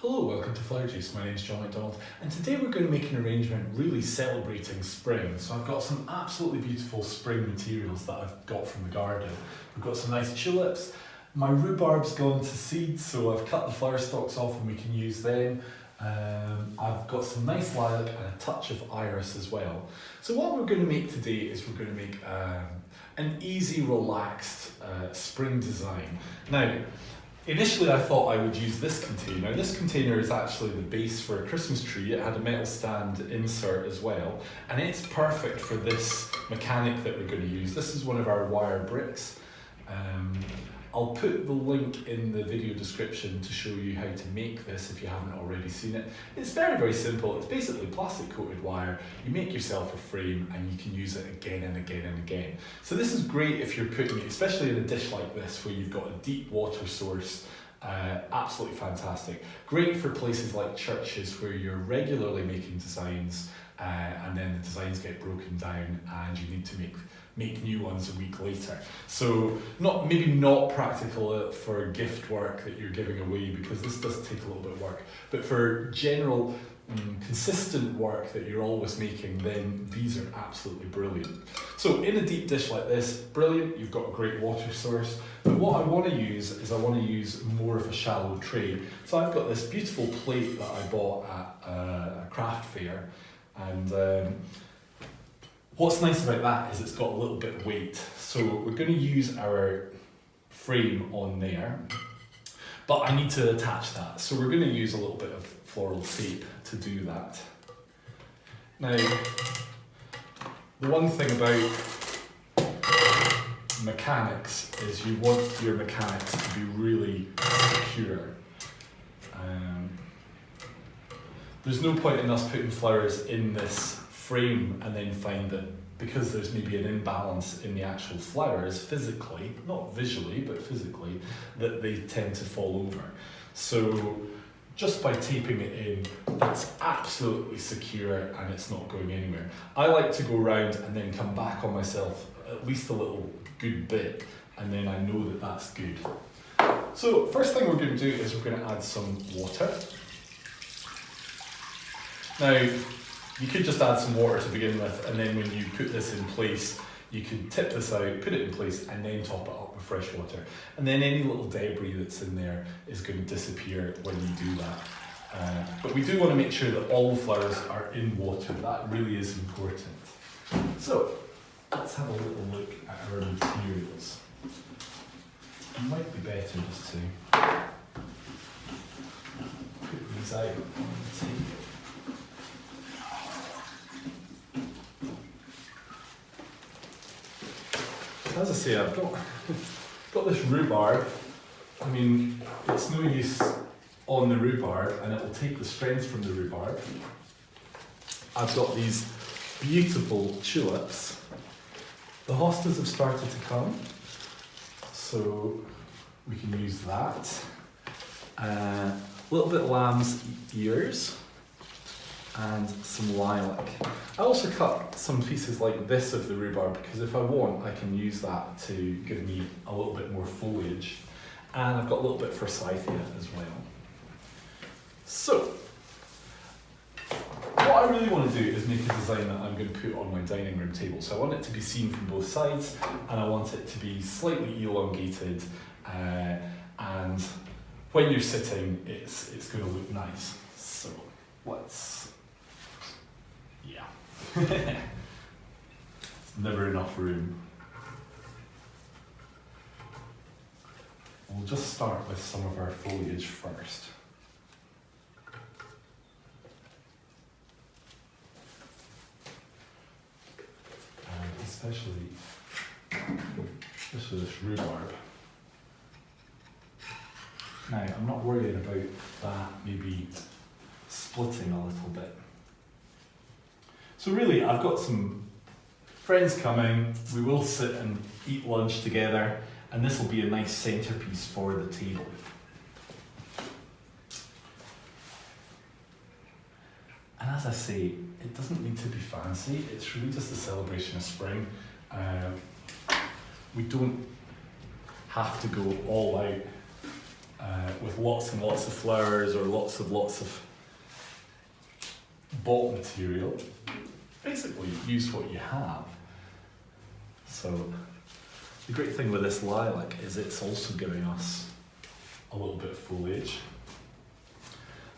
Hello, welcome to Flower Juice. My name's John McDonald, and today we're going to make an arrangement really celebrating spring. So I've got some absolutely beautiful spring materials that I've got from the garden. We've got some nice tulips. My rhubarb's gone to seed, so I've cut the flower stalks off and we can use them. I've got some nice lilac and a touch of iris as well. So what we're going to make today is we're going to make an easy, relaxed spring design. Now, initially I thought I would use this container. This container is actually the base for a Christmas tree. It had a metal stand insert as well, and it's perfect for this mechanic that we're going to use. This is one of our wire bricks. I'll put the link in the video description to show you how to make this if you haven't already seen it. It's very, very simple. It's basically plastic coated wire. You make yourself a frame and you can use it again and again and again. So this is great if you're putting it, especially in a dish like this where you've got a deep water source. Absolutely fantastic. Great for places like churches where you're regularly making designs and then the designs get broken down and you need to make new ones a week later. So maybe not practical for gift work that you're giving away, because this does take a little bit of work, but for general consistent work that you're always making, then these are absolutely brilliant. So in a deep dish like this, brilliant, you've got a great water source, but what I want to use is I want to use more of a shallow tray. So I've got this beautiful plate that I bought at a craft fair, and what's nice about that is it's got a little bit of weight. So we're going to use our frame on there, but I need to attach that. So we're going to use a little bit of floral tape to do that. Now, the one thing about mechanics is you want your mechanics to be really secure. There's no point in us putting flowers in this frame and then find that because there's maybe an imbalance in the actual flowers physically, not visually, but physically, that they tend to fall over. So just by taping it in, that's absolutely secure and it's not going anywhere. I like to go around and then come back on myself at least a little good bit, and then I know that that's good. So first thing we're going to do is we're going to add some water. Now, you could just add some water to begin with, and then when you put this in place, you can tip this out, put it in place, and then top it up with fresh water. And then any little debris that's in there is going to disappear when you do that. But we do want to make sure that all the flowers are in water. That really is important. So, let's have a little look at our materials. It might be better just to put these out on the table. As I say, I've got this rhubarb. I mean, it's no use on the rhubarb, and it will take the strength from the rhubarb. I've got these beautiful tulips. The hostas have started to come, so we can use that. A little bit of lamb's ears and some lilac. I also cut some pieces like this of the rhubarb because if I want, I can use that to give me a little bit more foliage. And I've got a little bit of forsythia as well. So, what I really want to do is make a design that I'm going to put on my dining room table. So I want it to be seen from both sides, and I want it to be slightly elongated, and when you're sitting, it's going to look nice. So, it's never enough room. We'll just start with some of our foliage first. And especially this rhubarb. Now, I'm not worried about that maybe splitting a little bit. So really, I've got some friends coming, we will sit and eat lunch together, and this will be a nice centerpiece for the table. And as I say, it doesn't need to be fancy, it's really just a celebration of spring. We don't have to go all out with lots and lots of flowers or lots of bulk material. Basically, use what you have. So the great thing with this lilac is it's also giving us a little bit of foliage.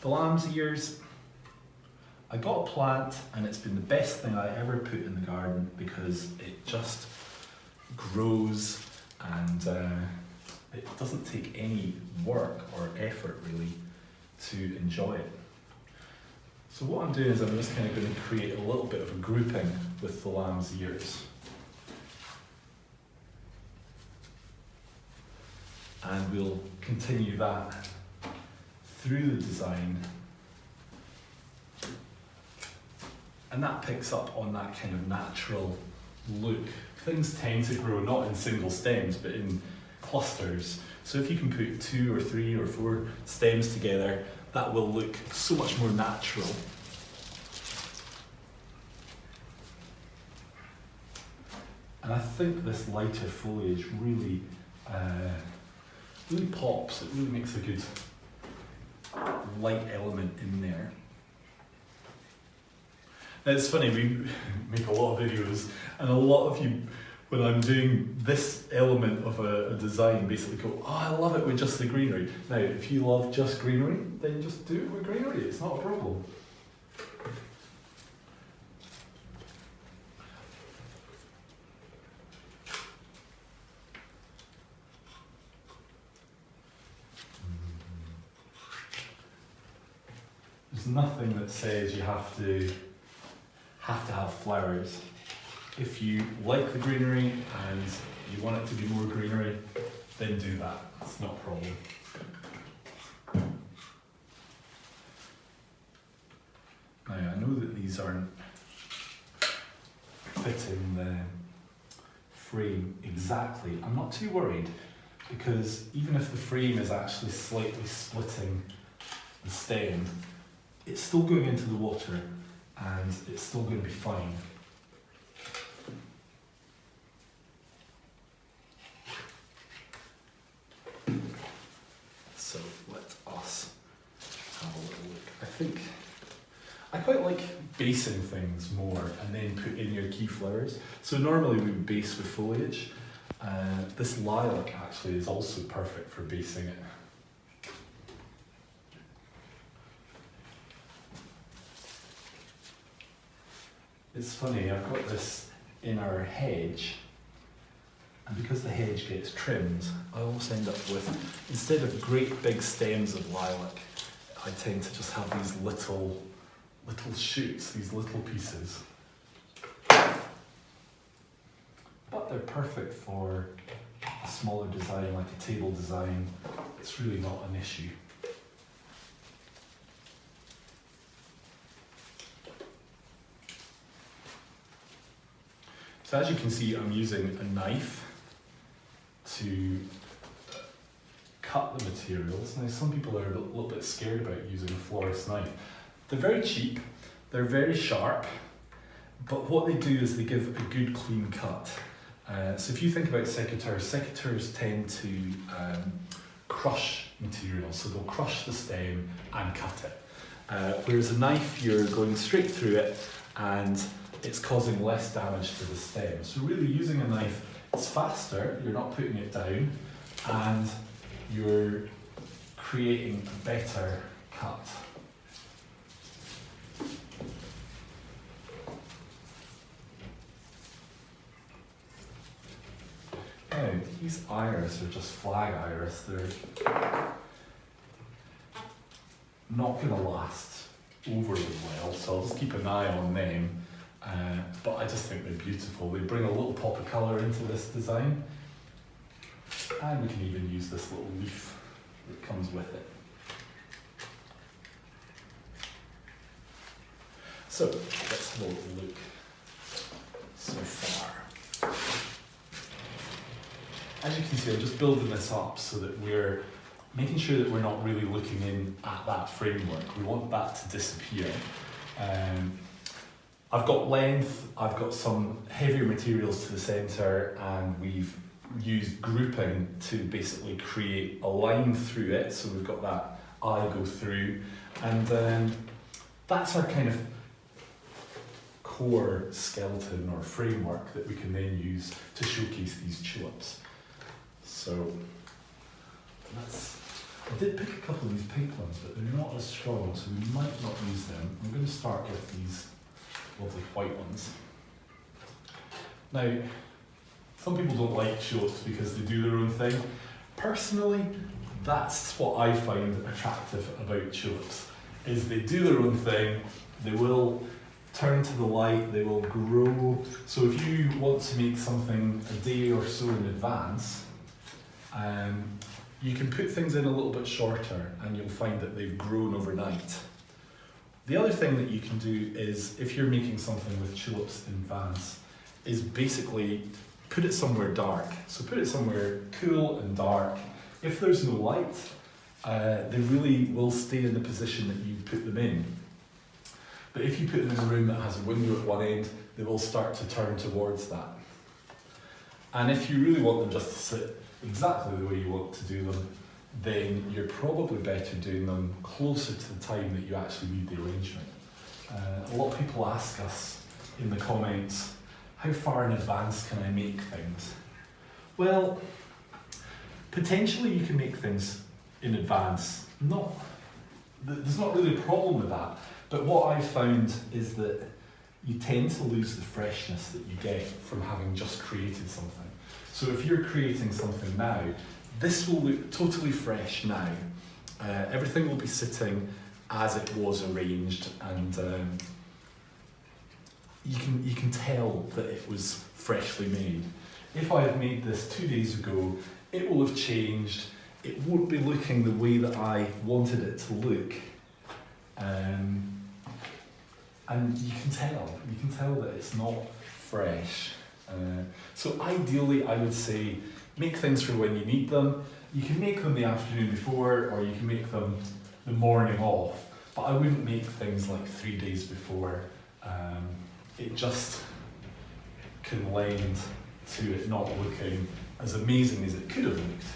The lamb's ears, I got a plant and it's been the best thing I ever put in the garden because it just grows and it doesn't take any work or effort really to enjoy it. So what I'm doing is I'm just kind of going to create a little bit of a grouping with the lamb's ears. And we'll continue that through the design. And that picks up on that kind of natural look. Things tend to grow not in single stems, but in clusters. So if you can put 2 or 3 or 4 stems together, that will look so much more natural. And I think this lighter foliage really pops. It really makes a good light element in there. Now it's funny, we make a lot of videos and a lot of you, when I'm doing this element of a design, basically go, oh, I love it with just the greenery. Now, if you love just greenery, then just do it with greenery, it's not a problem. There's nothing that says you have to have flowers. If you like the greenery and you want it to be more greenery, then do that. It's not a problem. Now, I know that these aren't fitting the frame exactly. I'm not too worried because even if the frame is actually slightly splitting the stem, it's still going into the water and it's still going to be fine. So let us have a little look. I quite like basing things more and then put in your key flowers. So normally we would base with foliage. This lilac actually is also perfect for basing it. It's funny, I've got this in our hedge, and because the hedge gets trimmed, I almost end up with, instead of great big stems of lilac, I tend to just have these little shoots, these little pieces. But they're perfect for a smaller design, like a table design. It's really not an issue. So as you can see, I'm using a knife to cut the materials. Now some people are a little bit scared about using a florist knife. They're very cheap, they're very sharp, but what they do is they give a good clean cut. So if you think about secateurs tend to crush material, so they'll crush the stem and cut it. Whereas a knife, you're going straight through it and it's causing less damage to the stem. So really using a knife, it's faster, you're not putting it down, and you're creating a better cut. Now, these iris are just flag iris. They're not going to last overly well, so I'll just keep an eye on them. But I just think they're beautiful. They bring a little pop of colour into this design. And we can even use this little leaf that comes with it. So, let's have a little look so far. As you can see, I'm just building this up so that we're making sure that we're not really looking in at that framework. We want that to disappear. I've got length, I've got some heavier materials to the centre, and we've used grouping to basically create a line through it, so we've got that eye go through, and then that's our kind of core skeleton or framework that we can then use to showcase these tulips. So I did pick a couple of these pink ones, but they're not as strong, so we might not use them. I'm going to start with these lovely white ones. Now, some people don't like tulips because they do their own thing. Personally, that's what I find attractive about tulips, is they do their own thing, they will turn to the light, they will grow. So if you want to make something a day or so in advance, you can put things in a little bit shorter and you'll find that they've grown overnight. The other thing that you can do is, if you're making something with tulips in advance, is basically put it somewhere dark. So put it somewhere cool and dark. If there's no light, they really will stay in the position that you put them in. But if you put them in a room that has a window at one end, they will start to turn towards that. And if you really want them just to sit exactly the way you want to do them, then you're probably better doing them closer to the time that you actually need the arrangement. A lot of people ask us in the comments, how far in advance can I make things? Well, potentially you can make things in advance. There's not really a problem with that, but what I've found is that you tend to lose the freshness that you get from having just created something. So if you're creating something now, this will look totally fresh now. Everything will be sitting as it was arranged, and you can tell that it was freshly made. If I had made this 2 days ago, it will have changed. It won't be looking the way that I wanted it to look. And you can tell that it's not fresh. So ideally, I would say make things for when you need them. You can make them the afternoon before, or you can make them the morning off, but I wouldn't make things like 3 days before. It just can lend to it not looking as amazing as it could have looked.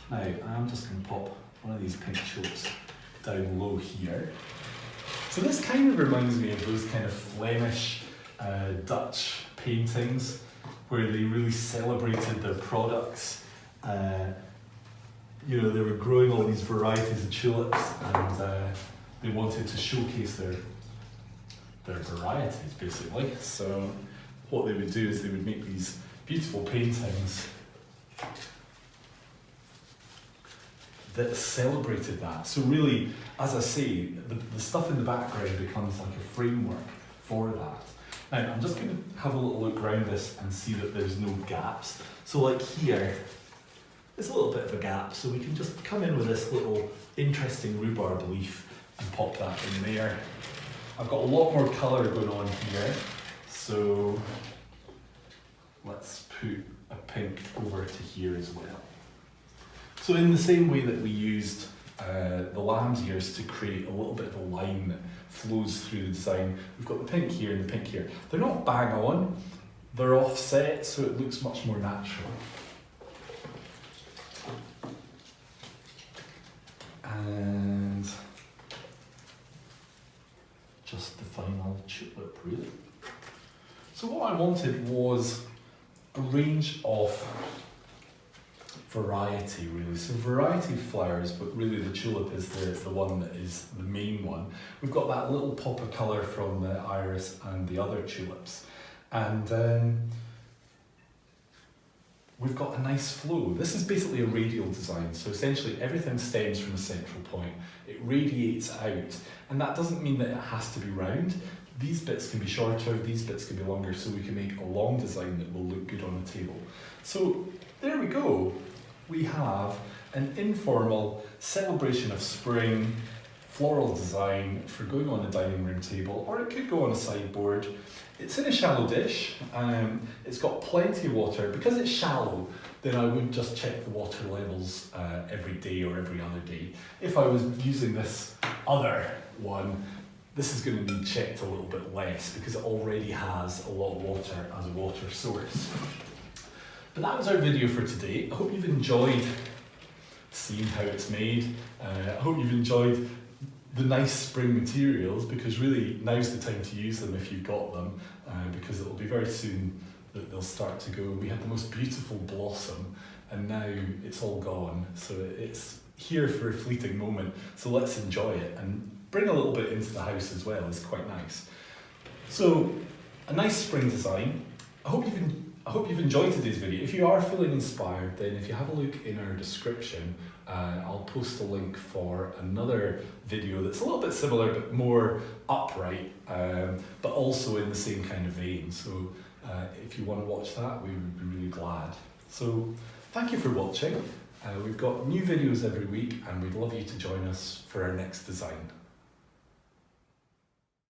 Now, I'm just going to pop one of these pink tulips down low here. So this kind of reminds me of those kind of Flemish Dutch paintings where they really celebrated their products. You know, they were growing all these varieties of tulips, and they wanted to showcase their varieties, basically. So what they would do is they would make these beautiful paintings that celebrated that. So really, as I say, the stuff in the background becomes like a framework for that. Now, I'm just going to have a little look around this and see that there's no gaps. So like here, there's a little bit of a gap, so we can just come in with this little interesting rhubarb leaf and pop that in there. I've got a lot more colour going on here, so let's put a pink over to here as well. So in the same way that we used the lamb's ears to create a little bit of a line that flows through the design, we've got the pink here and the pink here. They're not bang on, they're offset, so it looks much more natural. And just the final tulip, really. So what I wanted was a range of variety, really. So variety of flowers, but really the tulip is the one that is the main one. We've got that little pop of colour from the iris and the other tulips. And we've got a nice flow. This is basically a radial design, so essentially everything stems from a central point. It radiates out, and that doesn't mean that it has to be round. These bits can be shorter, these bits can be longer, so we can make a long design that will look good on the table. So there we go. We have an informal celebration of spring floral design for going on a dining room table, or it could go on a sideboard. It's in a shallow dish, it's got plenty of water. Because it's shallow, then I would just check the water levels every day or every other day. If I was using this other one, this is going to be checked a little bit less because it already has a lot of water as a water source. But that was our video for today. I hope you've enjoyed seeing how it's made. I hope you've enjoyed the nice spring materials, because really now's the time to use them if you've got them, because it'll be very soon that they'll start to go. We had the most beautiful blossom and now it's all gone, so it's here for a fleeting moment, so let's enjoy it and bring a little bit into the house as well. It's quite nice. So a nice spring design. I hope you've enjoyed today's video. If you are feeling inspired, then if you have a look in our description, I'll post a link for another video that's a little bit similar but more upright, but also in the same kind of vein. So if you want to watch that, we would be really glad. So thank you for watching. We've got new videos every week and we'd love you to join us for our next design.